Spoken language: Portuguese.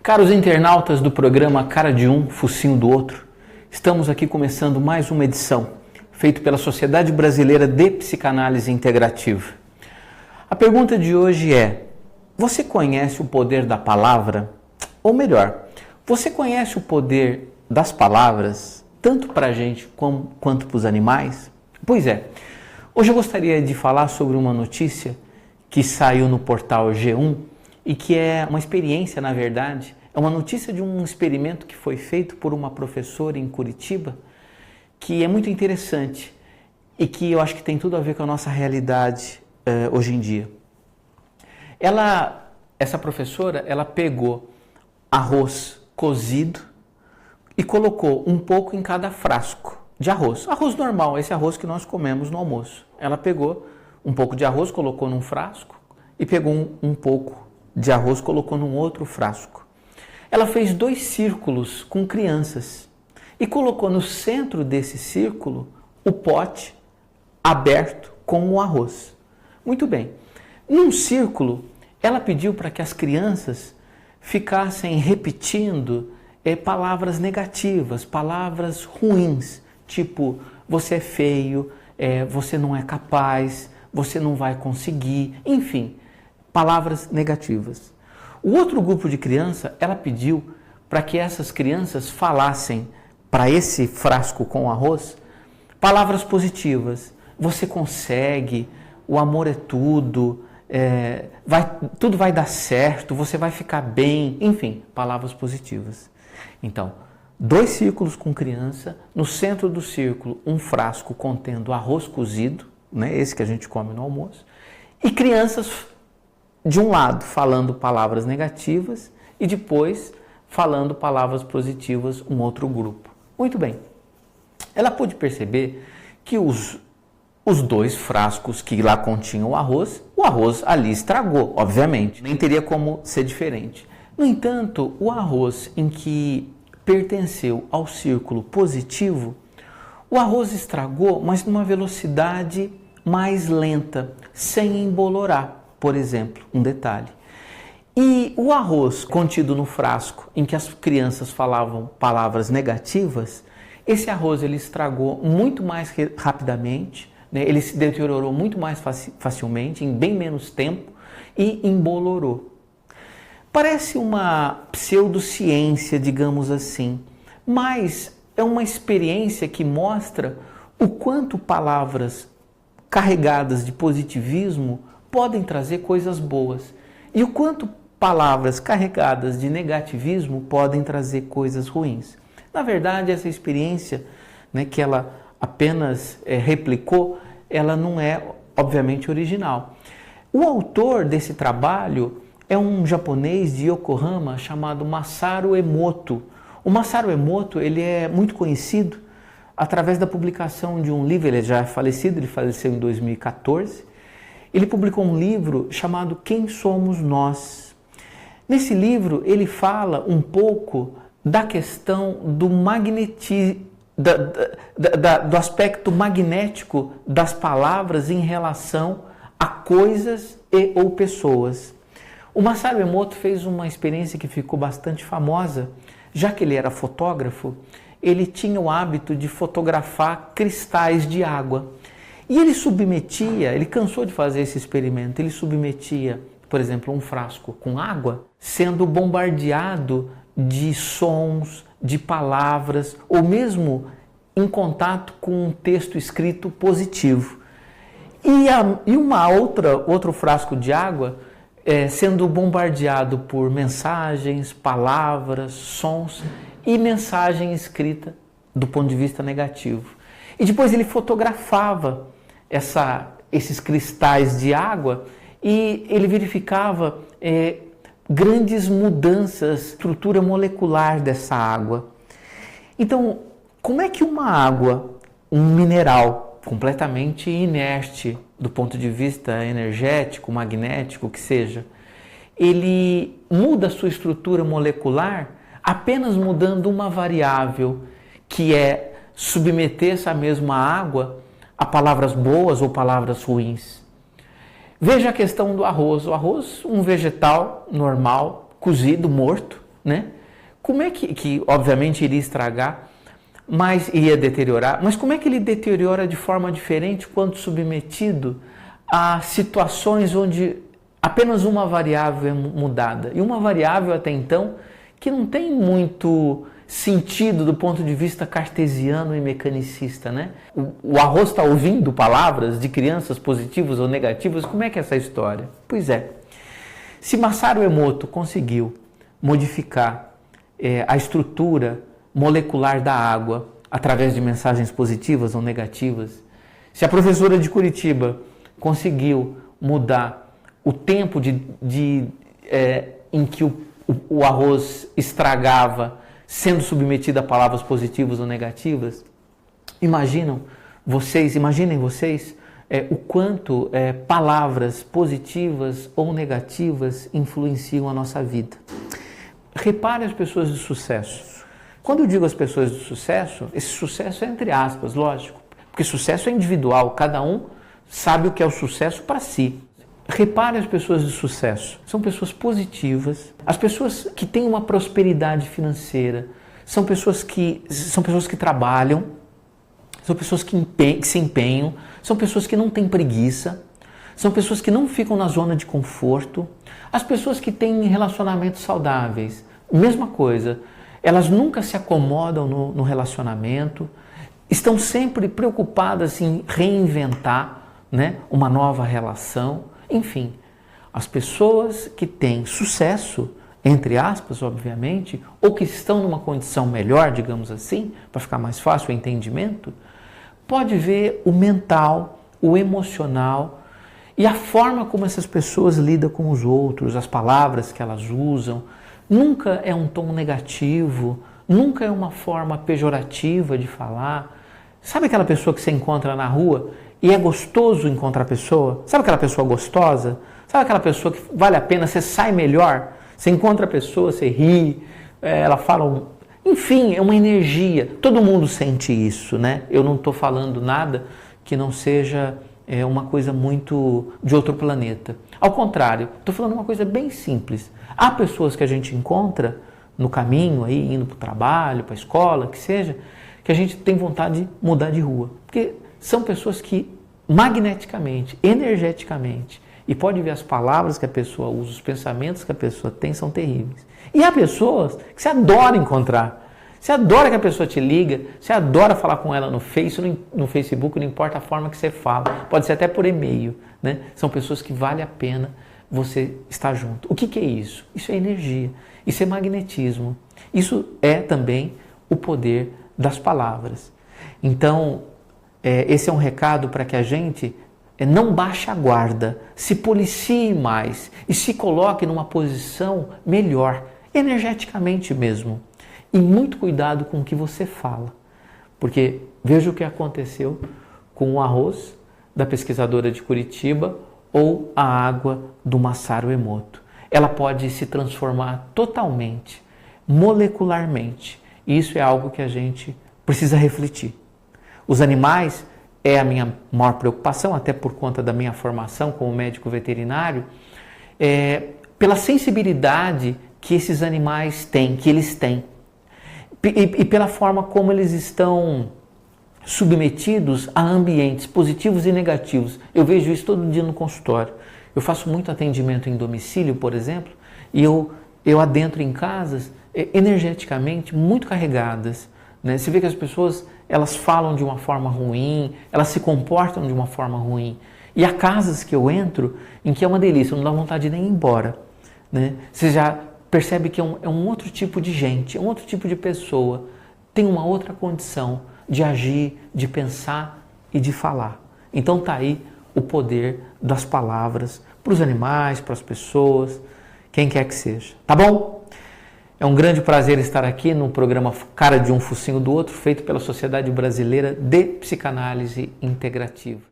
Caros internautas do programa Cara de Um, Focinho do Outro, estamos aqui começando mais uma edição, feita pela Sociedade Brasileira de Psicanálise Integrativa. A pergunta de hoje é: você conhece o poder da palavra? Ou melhor, você conhece o poder das palavras, tanto para a gente quanto para os animais? Pois é, hoje eu gostaria de falar sobre uma notícia que saiu no portal G1 e que é uma experiência, na verdade, é uma notícia de um experimento que foi feito por uma professora em Curitiba, que é muito interessante e que eu acho que tem tudo a ver com a nossa realidade hoje em dia. Essa professora, ela pegou arroz cozido e colocou um pouco em cada frasco de arroz. Arroz normal, esse arroz que nós comemos no almoço. Ela pegou um pouco de arroz, colocou num frasco e pegou um pouco de arroz, colocou num outro frasco. Ela fez 2 círculos com crianças e colocou no centro desse círculo o pote aberto com o arroz. Muito bem. Num círculo, ela pediu para que as crianças ficassem repetindo palavras negativas, palavras ruins, tipo você é feio, você não é capaz, você não vai conseguir, enfim, palavras negativas. O outro grupo de criança, ela pediu para que essas crianças falassem para esse frasco com arroz palavras positivas. Você consegue, o amor é tudo, tudo vai dar certo, você vai ficar bem, enfim, palavras positivas. Então, 2 círculos com criança, no centro do círculo um frasco contendo arroz cozido, né, esse que a gente come no almoço, e crianças de um lado falando palavras negativas e depois falando palavras positivas um outro grupo. Muito bem, ela pôde perceber que os 2 frascos que lá continham o arroz ali estragou, obviamente, nem teria como ser diferente. No entanto, o arroz em que pertenceu ao círculo positivo, o arroz estragou, mas numa velocidade mais lenta, sem embolorar, por exemplo, um detalhe. E o arroz contido no frasco em que as crianças falavam palavras negativas, esse arroz ele estragou muito mais rapidamente, né? Ele se deteriorou muito mais facilmente, em bem menos tempo, e embolorou. Parece uma pseudociência, digamos assim, mas é uma experiência que mostra o quanto palavras carregadas de positivismo podem trazer coisas boas e o quanto palavras carregadas de negativismo podem trazer coisas ruins. Na verdade, essa experiência, né, que ela apenas replicou, ela não é, obviamente, original. O autor desse trabalho é um japonês de Yokohama chamado Masaru Emoto. O Masaru Emoto ele é muito conhecido através da publicação de um livro, ele já é falecido, ele faleceu em 2014, ele publicou um livro chamado Quem Somos Nós. Nesse livro ele fala um pouco da questão do do aspecto magnético das palavras em relação a coisas e ou pessoas. O Masaru Emoto fez uma experiência que ficou bastante famosa, já que ele era fotógrafo, ele tinha o hábito de fotografar cristais de água. E ele cansou de fazer esse experimento, ele submetia, por exemplo, um frasco com água, sendo bombardeado de sons, de palavras, ou mesmo em contato com um texto escrito positivo. E outro frasco de água sendo bombardeado por mensagens, palavras, sons e mensagem escrita do ponto de vista negativo. E depois ele fotografava esses cristais de água e ele verificava grandes mudanças na estrutura molecular dessa água. Então, como é que uma água, um mineral completamente inerte do ponto de vista energético, magnético, que seja, ele muda a sua estrutura molecular apenas mudando uma variável, que é submeter essa mesma água a palavras boas ou palavras ruins? Veja a questão do arroz. O arroz, um vegetal normal, cozido, morto, né? Como é que obviamente iria estragar, mas iria deteriorar, mas como é que ele deteriora de forma diferente quando submetido a situações onde apenas uma variável é mudada? E uma variável até então que não tem muito sentido do ponto de vista cartesiano e mecanicista, né? O arroz está ouvindo palavras de crianças positivas ou negativas? Como é que é essa história? Pois é, se Masaru Emoto conseguiu modificar a estrutura molecular da água através de mensagens positivas ou negativas, se a professora de Curitiba conseguiu mudar o tempo em que o arroz estragava sendo submetido a palavras positivas ou negativas, imaginem vocês o quanto palavras positivas ou negativas influenciam a nossa vida. Repare as pessoas de sucesso. Quando eu digo as pessoas de sucesso, esse sucesso é entre aspas, lógico, porque sucesso é individual, cada um sabe o que é o sucesso para si. Repare as pessoas de sucesso. São pessoas positivas. As pessoas que têm uma prosperidade financeira são pessoas que trabalham, são pessoas que se empenham, são pessoas que não têm preguiça, são pessoas que não ficam na zona de conforto. As pessoas que têm relacionamentos saudáveis, mesma coisa. Elas nunca se acomodam no relacionamento, estão sempre preocupadas em reinventar, né, uma nova relação. Enfim, as pessoas que têm sucesso, entre aspas, obviamente, ou que estão numa condição melhor, digamos assim, para ficar mais fácil o entendimento, pode ver o mental, o emocional e a forma como essas pessoas lidam com os outros, as palavras que elas usam. Nunca é um tom negativo, nunca é uma forma pejorativa de falar. Sabe aquela pessoa que você encontra na rua e é gostoso encontrar a pessoa? Sabe aquela pessoa gostosa? Sabe aquela pessoa que vale a pena, você sai melhor? Você encontra a pessoa, você ri, ela fala... Enfim, é uma energia. Todo mundo sente isso, né? Eu não estou falando nada que não seja uma coisa muito de outro planeta. Ao contrário, estou falando uma coisa bem simples. Há pessoas que a gente encontra no caminho, aí, indo para o trabalho, para a escola, que seja, que a gente tem vontade de mudar de rua. Porque são pessoas que magneticamente, energeticamente, e pode ver as palavras que a pessoa usa, os pensamentos que a pessoa tem, são terríveis. E há pessoas que você adora encontrar. Você adora que a pessoa te liga, você adora falar com ela no Facebook, não importa a forma que você fala, pode ser até por e-mail, né? São pessoas que vale a pena você estar junto. O que é isso? Isso é energia, isso é magnetismo, isso é também o poder das palavras. Então, esse é um recado para que a gente não baixe a guarda, se policie mais e se coloque numa posição melhor, energeticamente mesmo. E muito cuidado com o que você fala, porque veja o que aconteceu com o arroz da pesquisadora de Curitiba ou a água do Masaru Emoto. Ela pode se transformar totalmente, molecularmente. E isso é algo que a gente precisa refletir. Os animais é a minha maior preocupação, até por conta da minha formação como médico veterinário, pela sensibilidade que esses animais têm, que eles têm. E pela forma como eles estão submetidos a ambientes positivos e negativos. Eu vejo isso todo dia no consultório. Eu faço muito atendimento em domicílio, por exemplo, e eu adentro em casas energeticamente muito carregadas, né? Você vê que as pessoas, elas falam de uma forma ruim, elas se comportam de uma forma ruim. E há casas que eu entro em que é uma delícia, não dá vontade de nem ir embora, né? Você já percebe que é um outro tipo de gente, é um outro tipo de pessoa, tem uma outra condição de agir, de pensar e de falar. Então está aí o poder das palavras para os animais, para as pessoas, quem quer que seja. Tá bom? É um grande prazer estar aqui no programa Cara de um Focinho do Outro, feito pela Sociedade Brasileira de Psicanálise Integrativa.